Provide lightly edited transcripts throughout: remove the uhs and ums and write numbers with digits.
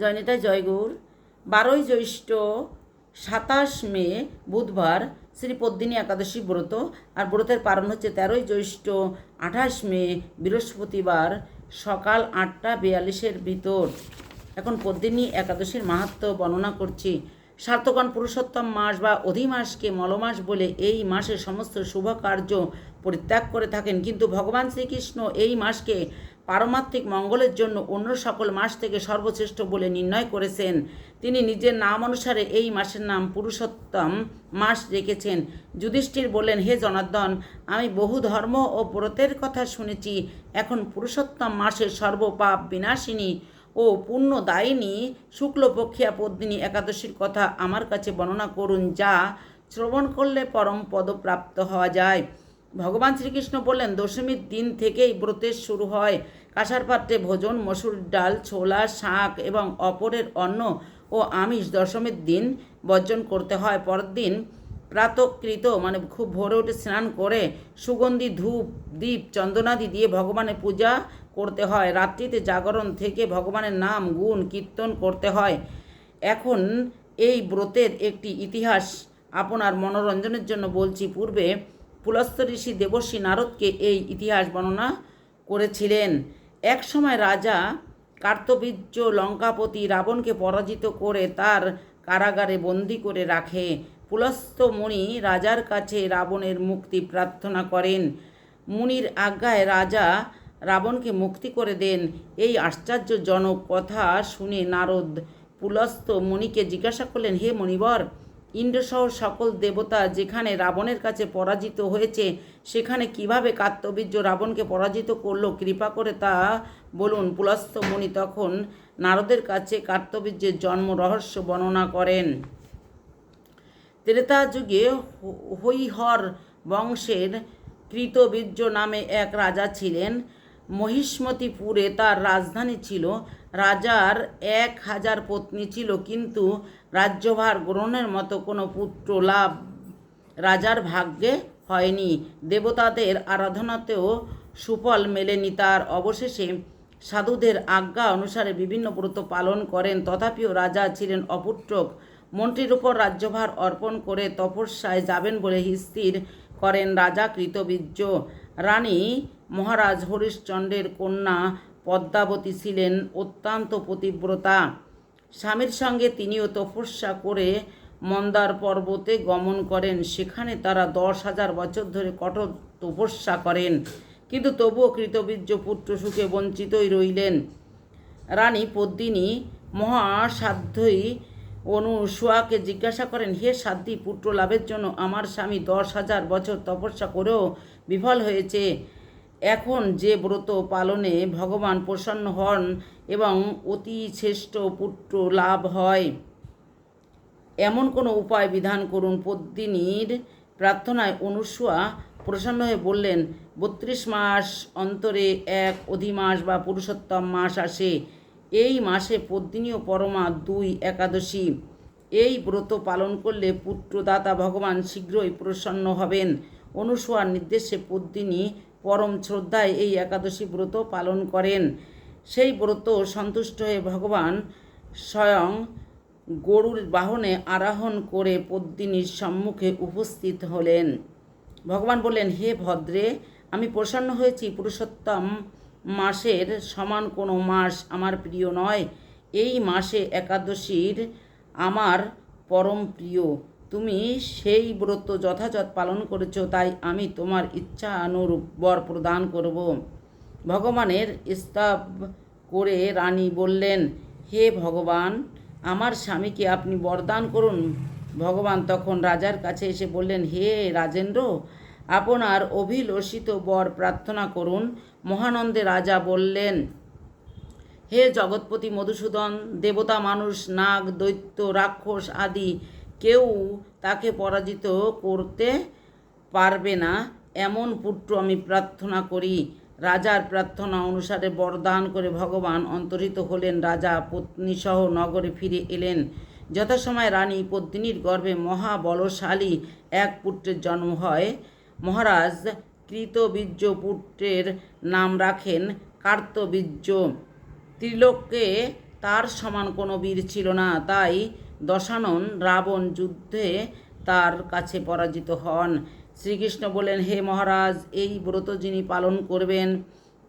জয়নিতাই জয়গৌর। 12ই জ্যৈষ্ঠ 27 মে বুধবার শ্রী পদ্মিনী একাদশী ব্রত, আর ব্রতের পালন হচ্ছে 13ই জ্যৈষ্ঠ 28 মে বৃহস্পতিবার সকাল 8:42 ভিতর। এখন পদ্মিনী একাদশীর মাহাত্ম্য বর্ণনা করছি। সার্থকগণ পুরুষোত্তম মাস বা অধিমাসকে মলমাস বলে এই মাসে সমস্ত শুভ কার্য পরিত্যাগ করে থাকেন, কিন্তু ভগবান শ্রীকৃষ্ণ এই মাসকে পারমাত্মিক মঙ্গলের জন্য অন্য সকল মাস থেকে সর্বশ্রেষ্ঠ বলে নির্ণয় করেছেন। তিনি নিজের নাম অনুসারে এই মাসের নাম পুরুষোত্তম মাস রেখেছেন। যুধিষ্ঠির বললেন, হে জনার্দন, আমি বহু ধর্ম ও ব্রতের কথা শুনেছি, এখন পুরুষোত্তম মাসের সর্বপাপ বিনাশিনী ও পুণ্যদায়িনী শুক্লপক্ষিয়া পদ্মিনী একাদশীর কথা আমার কাছে বর্ণনা করুন, যা শ্রবণ করলে পরম পদপ্রাপ্ত হওয়া যায়। ভগবান শ্রীকৃষ্ণ বললেন, দশমীর দিন থেকেই ব্রতের শুরু হয়। কাঁসার পাত্রে ভোজন, মসুর ডাল, ছোলা, শাক এবং অপরের অন্ন ও আমিষ দশমীর দিন বর্জন করতে হয়। পরের দিন প্রাতকৃত খুব ভোরে উঠে স্নান করে সুগন্ধি ধূপ দীপ চন্দনাদি দিয়ে ভগবানের পূজা করতে হয়। রাত্রিতে জাগরণ থেকে ভগবানের নাম গুণ কীর্তন করতে হয়। এখন এই ব্রতের একটি ইতিহাস আপনার মনোরঞ্জনের জন্য বলছি। পূর্বে পুলস্ত্য ঋষি দেবর্ষি নারদকে এই ইতিহাস বর্ণনা করেছিলেন। এক সময় রাজা কার্তবীর্য লঙ্কাপতি রাবণকে পরাজিত করে তার কারাগারে বন্দি করে রাখে। পুলস্ত্য মুনি রাজার কাছে রাবণের মুক্তি প্রার্থনা করেন। মুনির আজ্ঞায় রাজা রাবণকে মুক্তি করে দেন। এই আশ্চর্যজনক কথা শুনে নারদ পুলস্ত্য মুনিকে জিজ্ঞাসা করলেন, হে মুনিবর, ইন্দ্রসহ সকল দেবতা যেখানে রাবণের কাছে পরাজিত হয়েছে, সেখানে কিভাবে কার্তবীর্য রাবণকে পরাজিত করলো, কৃপা করে তা বলুন। পুলস্ত্য মুনি তখন নারদের কাছে কার্তবীর্যের জন্ম রহস্য বর্ণনা করেন। ত্রেতা যুগে হৈহর বংশের কৃতবীর্য নামে এক রাজা ছিলেন। মহিষ্মতিপুরে তার রাজধানী ছিল। রাজার 1000 পত্নী ছিল, কিন্তু রাজ্যভার গ্রহণের মতো কোনো পুত্র লাভ রাজার ভাগ্যে হয়নি। দেবতাদের আরাধনাতেও সুফল মেলেনি তার। অবশেষে সাধুদের আজ্ঞা অনুসারে বিভিন্ন ব্রত পালন করেন, তথাপিও রাজা ছিলেন অপুত্রক। মন্ত্রীর উপর রাজ্যভার অর্পণ করে তপস্যায় যাবেন বলে স্থির করেন রাজা কৃতবীর্য। রানী মহারাজ হরিশ্চন্দ্রের কন্যা পদ্মাবতী ছিলেন অত্যন্ত পতিব্রতা। স্বামীর সঙ্গে তিনিও তপস্যা করে মন্দার পর্বতে গমন করেন। সেখানে তারা 10,000 বছর ধরে কঠোর তপস্যা করেন, কিন্তু তবুও কৃতবীর্য পুত্র সুখে বঞ্চিতই রইলেন। রানী পদ্মিনী মহাসাধ্যই অনুসূয়াকে জিজ্ঞাসা করেন, হে সাধ্যী, পুত্র লাভের জন্য আমার স্বামী 10,000 বছর তপস্যা করেও বিফল হয়েছে। এখন যে ব্রত পালনে ভগবান প্রসন্ন হন এবং অতি শ্রেষ্ঠ পুত্র লাভ হয়, এমন কোনো উপায় বিধান করুন। পদ্মিনীর প্রার্থনায় অনুসূয়া প্রসন্ন হয়ে বললেন, 32 মাস অন্তরে এক অধিমাস বা পুরুষোত্তম মাস আসে। এই মাসে পদ্মিনী ও পরমা 2 একাদশী। এই ব্রত পালন করলে পুত্রদাতা ভগবান শীঘ্রই প্রসন্ন হবেন। অনুসূয়ার নির্দেশে পদ্মিনী পরম শ্রদ্ধায় এই একাদশী ব্রত পালন করেন। সেই ব্রত সন্তুষ্ট হয়ে ভগবান স্বয়ং গরুর বাহনে আরোহণ করে পদ্মিনীর সম্মুখে উপস্থিত হলেন। ভগবান বললেন, হে ভদ্রে, আমি প্রসন্ন হয়েছি। পুরুষোত্তম মাসের সমান কোনো মাস আমার প্রিয় নয়। এই মাসে একাদশীর আমার পরম প্রিয়। তুমি সেই ব্রত যথাযথ পালন করেছ, তাই আমি তোমার ইচ্ছা অনুরূপ বর প্রদান করব। ভগবানের স্তব করে রানী বললেন, হে ভগবান, আমার স্বামীকে আপনি বরদান করুন। ভগবান তখন রাজার কাছে এসে বললেন, হে রাজেন্দ্র, আপনার অভিলষিত বর প্রার্থনা করুন। মহানন্দে রাজা বললেন, হে জগৎপতি মধুসূদন, দেবতা, মানুষ, নাগ, দৈত্য, রাক্ষস আদি কেউ তাকে পরাজিত করতে পারবে না, এমন পুত্র আমি প্রার্থনা করি। রাজার প্রার্থনা অনুসারে বরদান করে ভগবান অন্তর্হিত হলেন। রাজা পত্নীসহ নগরে ফিরে এলেন। যথাসময়ে রানী পদ্মিনীর গর্ভে মহাবলশালী এক পুত্রের জন্ম হয়। মহারাজ কৃতবীর্য পুত্রের নাম রাখেন কার্তবীর্য। ত্রিলোককে তার সমান কোনো বীর ছিল না। তাই দশানন রাবণ যুদ্ধে তার কাছে পরাজিত হন। শ্রীকৃষ্ণ বলেন, হে মহারাজ, এই ব্রত যিনি পালন করবেন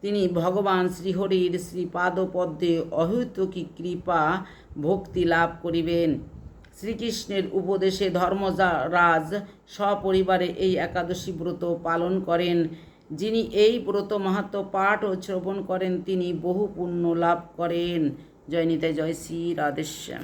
তিনি ভগবান শ্রীহরির শ্রীপাদপদ্মে অহৈতুকী কৃপা ভক্তি লাভ করিবেন। শ্রীকৃষ্ণের উপদেশে ধর্মরাজ সপরিবারে এই একাদশী ব্রত পালন করেন। যিনি এই ব্রত মাহাত্ম্য পাঠ ও শ্রবণ করেন তিনি বহু পুণ্য লাভ করেন। জয় নিতাই, জয় শ্রী রাধেশ্যাম।